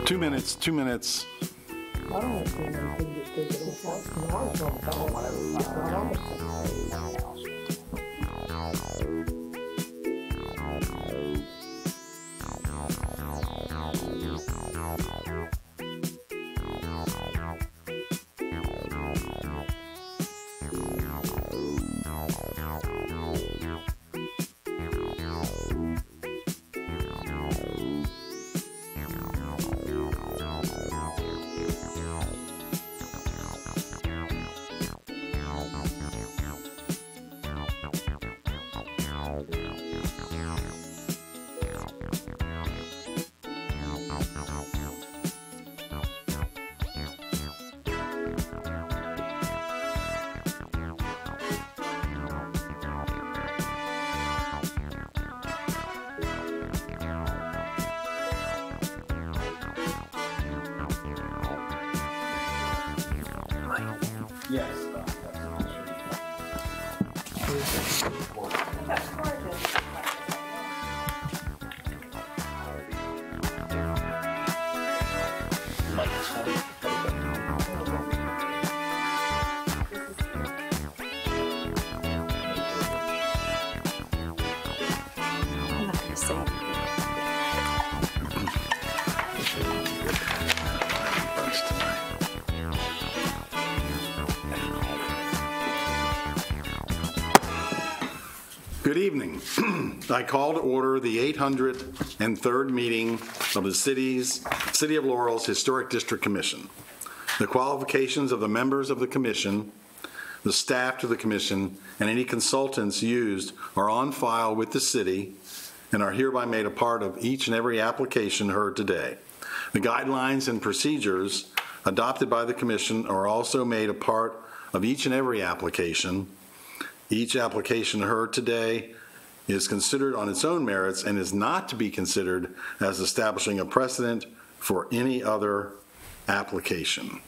Two minutes, 2 minutes. I don't think anything just take it over. I was going to tell them whatever. Yes. That's gorgeous. I'm not going to say it. Good evening. I call to order the 803rd meeting of the City of Laurel's Historic District Commission. The qualifications of the members of the commission, the staff to the commission, and any consultants used are on file with the city and are hereby made a part of each and every application heard today. The guidelines and procedures adopted by the commission are also made a part of each and every application. Each application heard today is considered on its own merits and is not to be considered as establishing a precedent for any other application.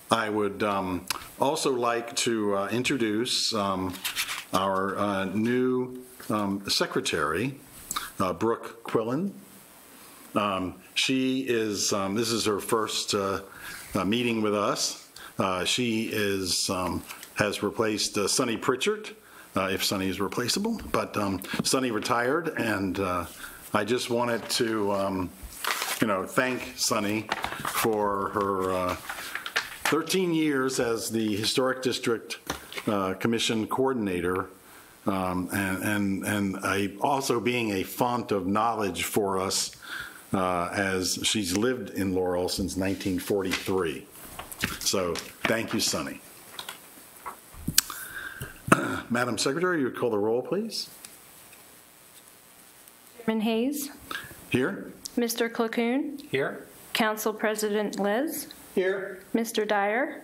I would also like to introduce our new secretary, Brooke Quillen. She is, this is her first meeting with us. She has replaced Sonny Pritchard, if Sonny is replaceable, but Sonny retired, and I just wanted to, thank Sonny for her 13 years as the Historic District Commission Coordinator, and also being a font of knowledge for us as she's lived in Laurel since 1943. So, thank you, Sonny. Madam Secretary, you would call the roll, please. Chairman Hayes. Here. Mr. Clacoon. Here. Council President Les. Here. Mr. Dyer.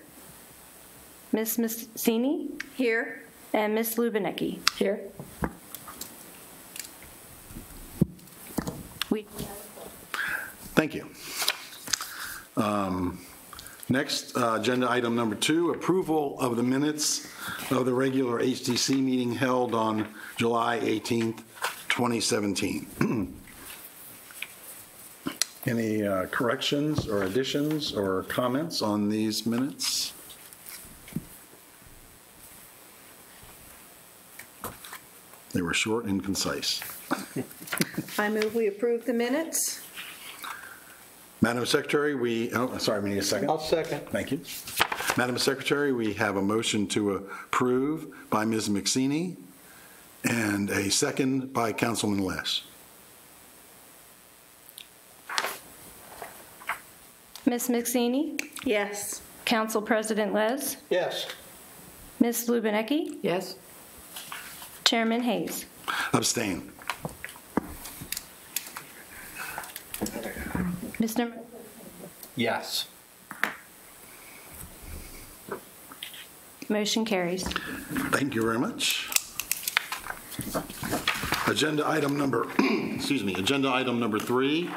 Ms. Massini, Here. and Ms. Lubinecki. Here. Thank you. Next, agenda item number 2, approval of the minutes of the regular HDC meeting held on July 18th, 2017. Any corrections or additions or comments on these minutes? They were short and concise. I move we approve the minutes. Madam Secretary, we need a second. I'll second. Thank you. Madam Secretary, we have a motion to approve by Ms. McSeany and a second by Councilman Les. Ms. McSeany, Yes. Council President Les, Yes. Ms. Lubinecki, Yes. Chairman Hayes. Abstain. Mr. Yes. Motion carries. Thank you very much. Agenda item number, agenda item number 3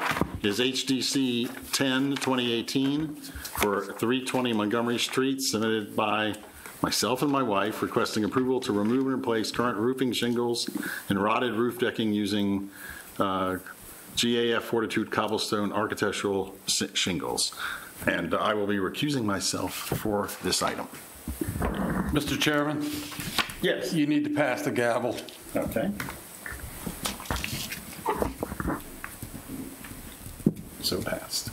is HDC 10-2018 for 320 Montgomery Street, submitted by myself and my wife, requesting approval to remove and replace current roofing shingles and rotted roof decking using GAF Fortitude Cobblestone architectural shingles. And I will be recusing myself for this item. Mr. Chairman, Yes. you need to pass the gavel. Okay. So passed.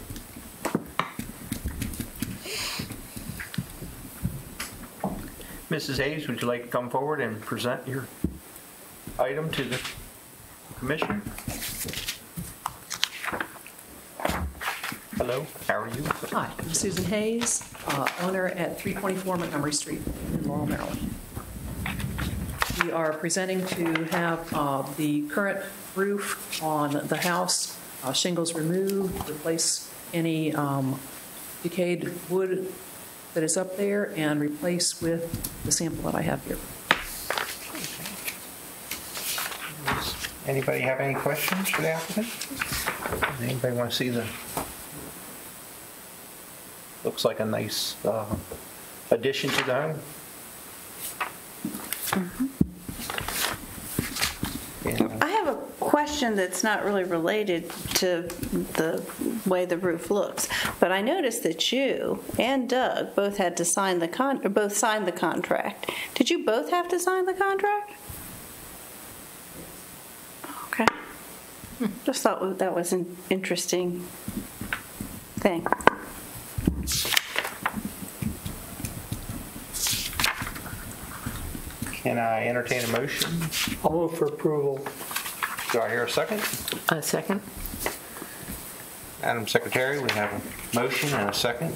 Mrs. Hayes, would you like to come forward and present your item to the commission? Hello, how are you? Hi, I'm Susan Hayes, owner at 324 Montgomery Street in Laurel, Maryland. We are presenting to have the current roof on the house, shingles removed, replace any decayed wood that is up there, and replace with the sample that I have here. Anybody have any questions for the applicant? Anybody want to see the, looks like a nice addition to the home. I have a question that's not really related to the way the roof looks, but I noticed that you and Doug both had to sign both signed the contract. Did you both have to sign the contract? Okay. Just thought that was an interesting thing. Can I entertain a motion? I'll move for approval. Do I hear a second? A second. Madam Secretary, we have a motion and a second.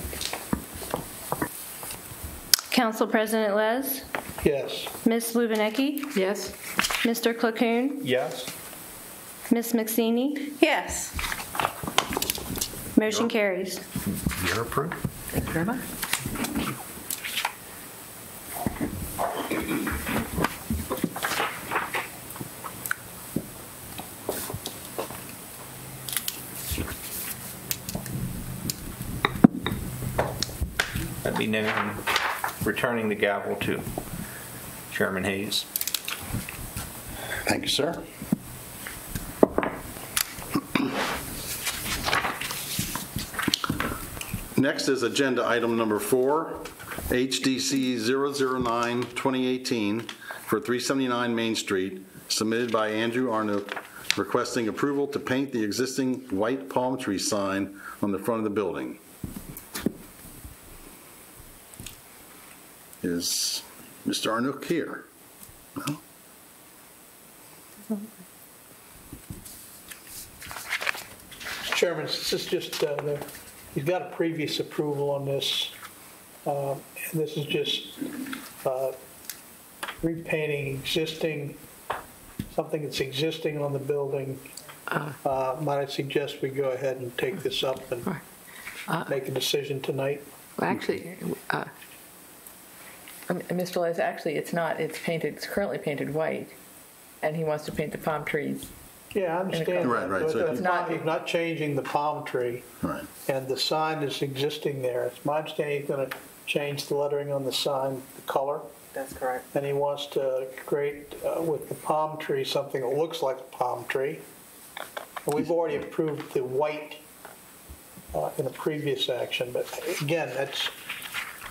Council President Les, Yes. Ms. Lubinecki, Yes. Mr. Clacoon, Yes? Ms. McSeany. Yes. Motion carries. You're approved. Thank you very much. Let me know, returning the gavel to Chairman Hayes. Thank you, sir. Next is agenda item number 4, HDC 009-2018 for 379 Main Street, submitted by Andrew Arnouk, requesting approval to paint the existing white palm tree sign on the front of the building. Is Mr. Arnouk here? No? Mr. Chairman, this is just, you've got a previous approval on this, and this is just repainting something that's existing on the building. Might I suggest we go ahead and take this up and make a decision tonight? Well, actually, Mr. Les, actually, it's not. It's painted. It's currently painted white, and he wants to paint the palm trees. Yeah, I understand. Right, right, But so it's not, he's not changing the palm tree, Right. and the sign is existing there. It's my understanding he's going to change the lettering on the sign, the color. That's correct. And he wants to create, with the palm tree, something that looks like a palm tree. And we've already approved the white in a previous action, but again,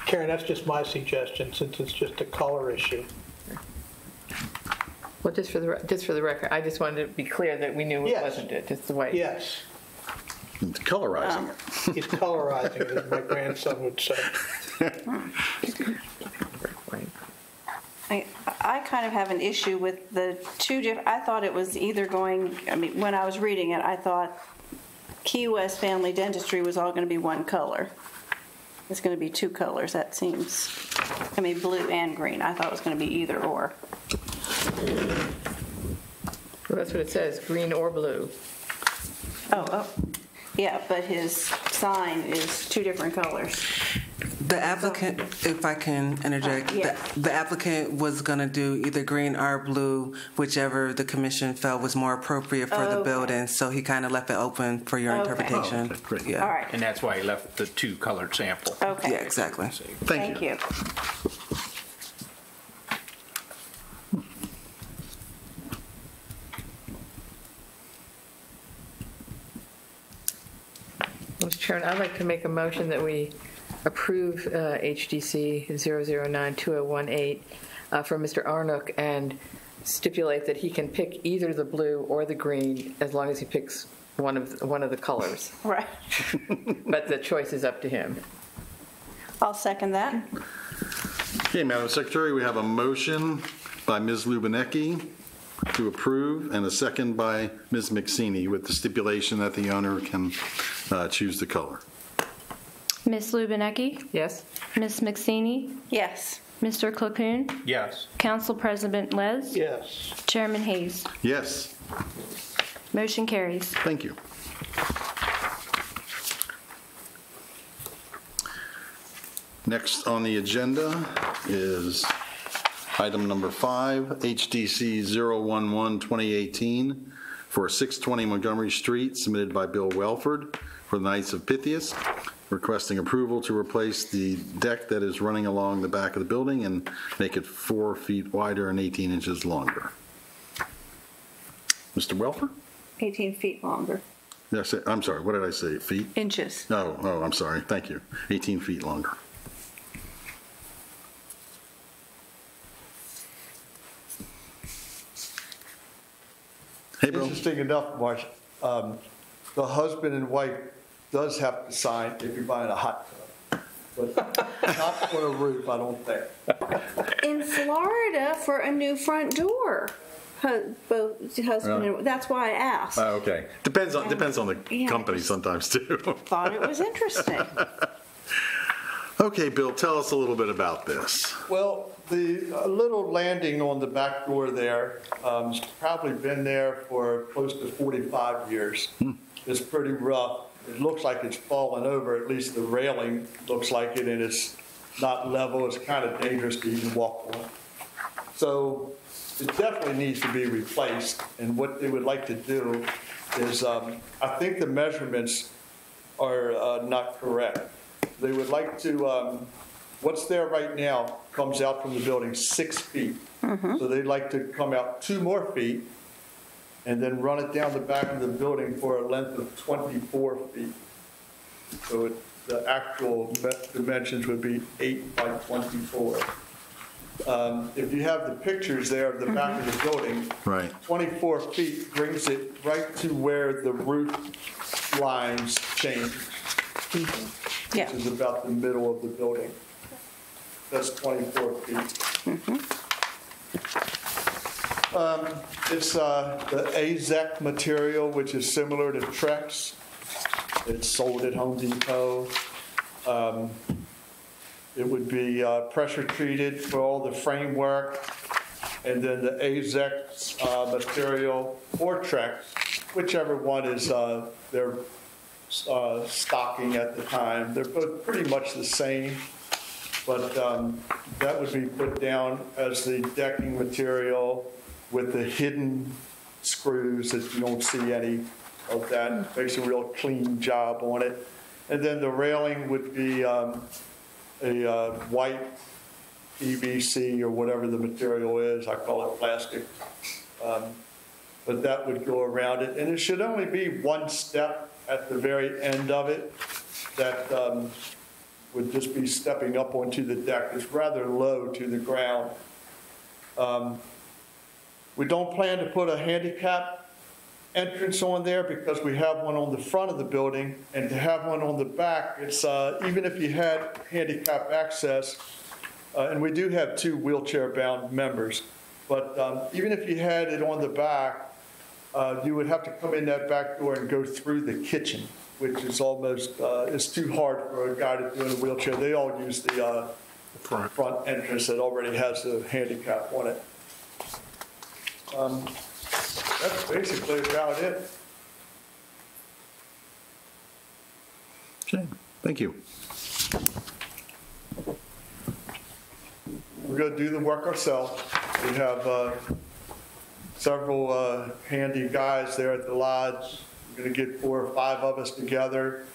Karen, that's just my suggestion, since it's just a color issue. Well, just for the record, I just wanted to be clear that we knew it Yes. wasn't it. Just the white. Yes, It's colorizing it. he's colorizing it, as my grandson would say. White. I kind of have an issue with the two different, I thought it was either going, I mean, when I was reading it, I thought Key West Family Dentistry was all going to be one color. It's going to be two colors, that seems, I mean, blue and green. I thought it was going to be either or. Well, that's what it says, green or blue. Oh, yeah, but his sign is two different colors. The applicant, if I can interject, yes. the applicant was going to do either green or blue, whichever the commission felt was more appropriate for the Okay. building. So he kind of left it open for your Okay. interpretation. Oh, okay, great. Yeah. All right, And that's why he left the two colored sample. okay. Yeah, exactly. Thank you. Mr. Chairman, I'd like to make a motion that we approve HDC 0092018 for Mr. Arnouk and stipulate that he can pick either the blue or the green as long as he picks one of the colors. Right. But the choice is up to him. I'll second that. Okay, Madam Secretary, we have a motion by Ms. Lubinecki to approve and a second by Ms. McSeany with the stipulation that the owner can choose the color. Ms. Lubinecki, Yes? Ms. McSeany, Yes. Mr. Clapoon, Yes. Council President Les, Yes. Chairman Hayes. Yes, Motion carries. thank you. Next on the agenda is item number 5, HDC 011-2018 for 620 Montgomery Street, submitted by Bill Welford for the Knights of Pythias, requesting approval to replace the deck that is running along the back of the building and make it 4 feet wider and 18 inches longer. Mr. Welford? 18 feet longer. Yes, I'm sorry, what did I say, feet? Inches. Oh, I'm sorry, thank you. 18 feet longer. Hey, Bill. Interesting enough, Marsh, the husband and wife does have to sign if you're buying a hot tub, but not on a roof, I don't think. In Florida for a new front door. Both husband and that's why I asked. Okay. Depends on the Yeah. company sometimes too. Thought it was interesting. Okay, Bill, tell us a little bit about this. Well, the little landing on the back door there has probably been there for close to 45 years. It's pretty rough. It looks like it's fallen over, at least the railing looks like it, and it's not level. It's kind of dangerous to even walk on. So it definitely needs to be replaced, and what they would like to do is, I think the measurements are not correct. They would like to, what's there right now comes out from the building 6 feet. So they'd like to come out 2 more feet and then run it down the back of the building for a length of 24 feet. So the actual dimensions would be 8 by 24. If you have the pictures there of the back of the building, Right. 24 feet brings it right to where the roof lines change, Yeah. which is about the middle of the building. That's 24 feet. It's the AZEC material, which is similar to Trex. It's sold at Home Depot. It would be pressure treated for all the framework, and then the AZEC material or Trex, whichever one is their stocking at the time. They're both pretty much the same. but that would be put down as the decking material with the hidden screws that you don't see any of that. Makes a real clean job on it. And then the railing would be a white PVC or whatever the material is. I call it plastic. But that would go around it. And it should only be one step at the very end of it that would just be stepping up onto the deck. It's rather low to the ground. We don't plan to put a handicap entrance on there because we have one on the front of the building, and to have one on the back, it's even if you had handicap access, and we do have 2 wheelchair-bound members, but even if you had it on the back, you would have to come in that back door and go through the kitchen, which is almost, it's too hard for a guy to do in a wheelchair. They all use the front entrance that already has the handicap on it. That's basically about it. Okay, thank you. We're going to do the work ourselves. We have several handy guys there at the lodge. We're going to get 4 or 5 of us together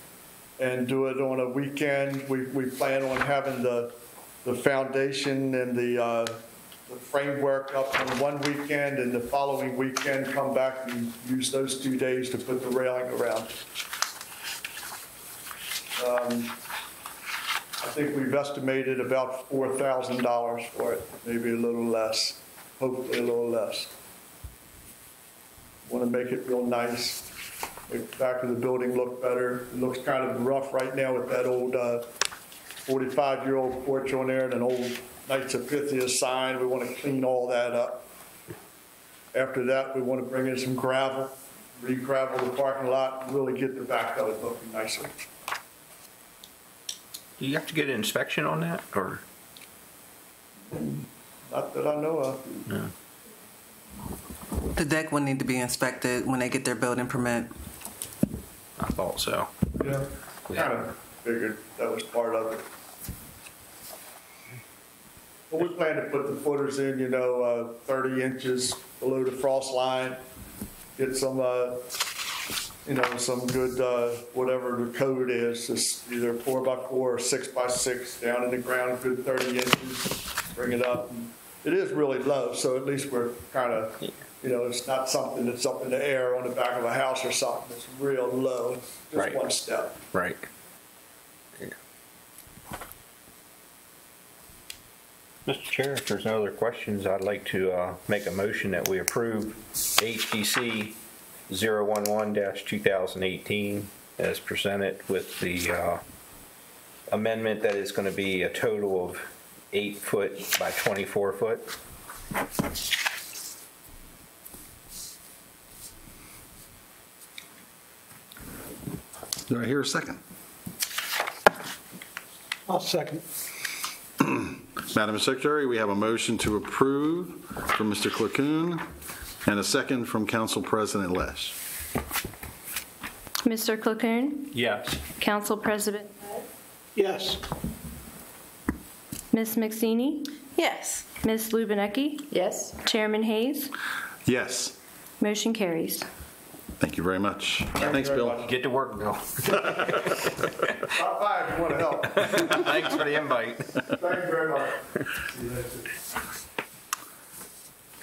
and do it on a weekend. We plan on having the foundation and the framework up on one weekend, and the following weekend come back and use those 2 days to put the railing around. I think we've estimated about $4,000 for it, maybe a little less, hopefully a little less. Want to make it real nice, make the back of the building look better. It looks kind of rough right now with that old 45-year-old porch on there and an old Knights of Pythia sign. We want to clean all that up. After that, we want to bring in some gravel, re-gravel the parking lot, and really get the back of it looking nicer. Do you have to get an inspection on that, or? Not that I know of. No. The deck will need to be inspected when they get their building permit. I thought so. Yeah, kind of figured that was part of it. Well, we plan to put the footers in, 30 inches below the frost line, get some, some good, whatever the code is, just either 4x4 or 6x6 down in the ground, good 30 inches, bring it up. And it is really low, so at least we're kind of, it's not something that's up in the air on the back of a house or something. It's real low. It's just Right. one step. Right. Mr. Chair, if there's no other questions, I'd like to make a motion that we approve HDC 011-2018 as presented with the amendment that is going to be a total of 8 foot by 24 foot. Do I hear a second? I'll second. Madam Secretary, we have a motion to approve from Mr. Clacoon and a second from Council President Lesh. Mr. Clacoon? Yes. Council President? Yes. Ms. McSeany? Yes. Ms. Lubinecki? Yes? Chairman Hayes? Yes. Motion carries. Thank you very much. Thanks, very Bill. much. Get to work, Bill. Stop by if you want to help. Thanks for the invite. Thank you very much.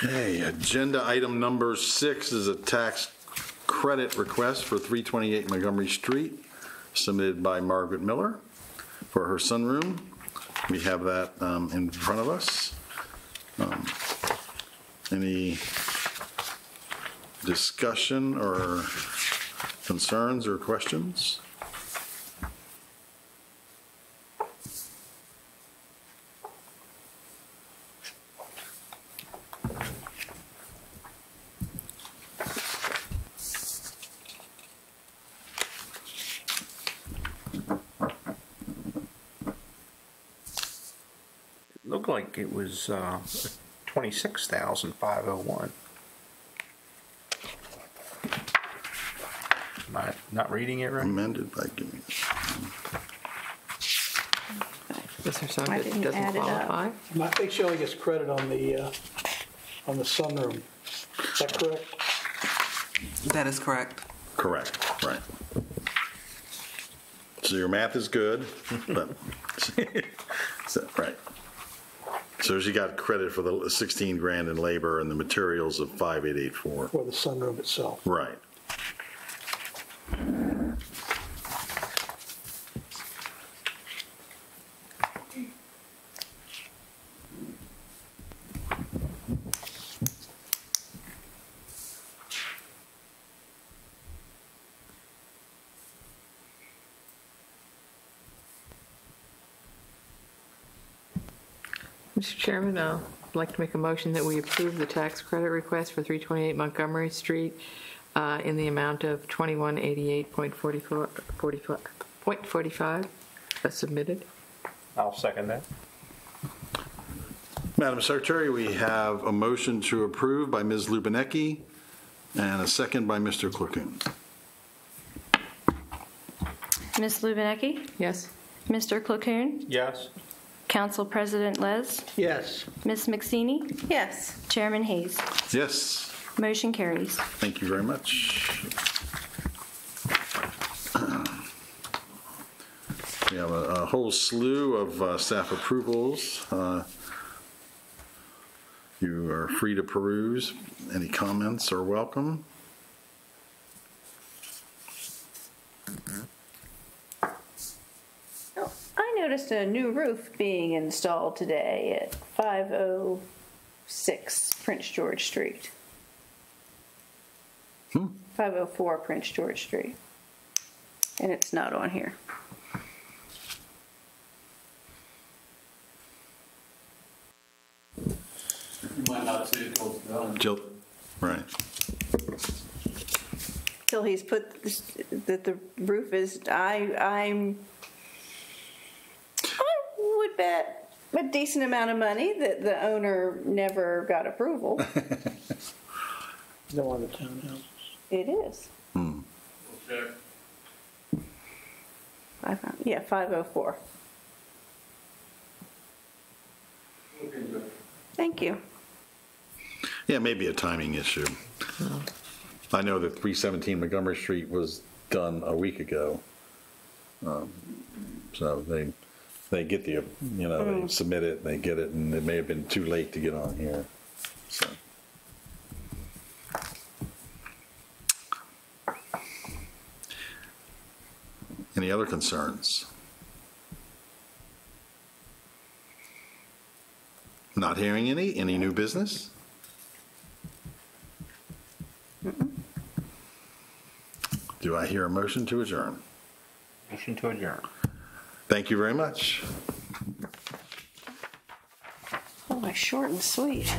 Okay, agenda item number 6 is a tax credit request for 328 Montgomery Street, submitted by Margaret Miller for her sunroom. We have that in front of us. Any discussion or concerns or questions? It looked like it was 26,501. Am I not reading it right? Amended by giving. Is there something I that didn't doesn't add it up. qualify? I think she only gets credit on the sunroom. Is that correct? That is correct. Correct, right. So your math is good, but, right. So she got credit for the 16 grand in labor and the materials of 5884. For the sunroom itself. Right. Mr. Chairman, I'd like to make a motion that we approve the tax credit request for 328 Montgomery Street in the amount of $2188.45 as submitted. I'll second that. Madam Secretary, we have a motion to approve by Ms. Lubinecki and a second by Mr. Clerkin. Ms. Lubinecki? Yes? Mr. Clerkin? Yes. Council President Les? Yes. Ms. McStaney? Yes. Chairman Hayes? Yes, Motion carries. thank you very much. We have a whole slew of staff approvals. You are free to peruse. Any comments are welcome. Oh, I noticed a new roof being installed today at 506 Prince George Street. 504 Prince George Street. And it's not on here. You might not see it till it's done. Jill, right. Till he's put that the roof is, I would bet a decent amount of money that the owner never got approval. No on the townhouse. It is. Okay. I found, yeah, 504. Looking good. Thank you. Yeah, maybe a timing issue. I know that 317 Montgomery Street was done a week ago. So they get the, they submit it, they get it, and it may have been too late to get on here. So. Any other concerns? Not hearing any? Any new business? Do I hear a motion to adjourn? Motion to adjourn. Thank you very much. Oh, short and sweet.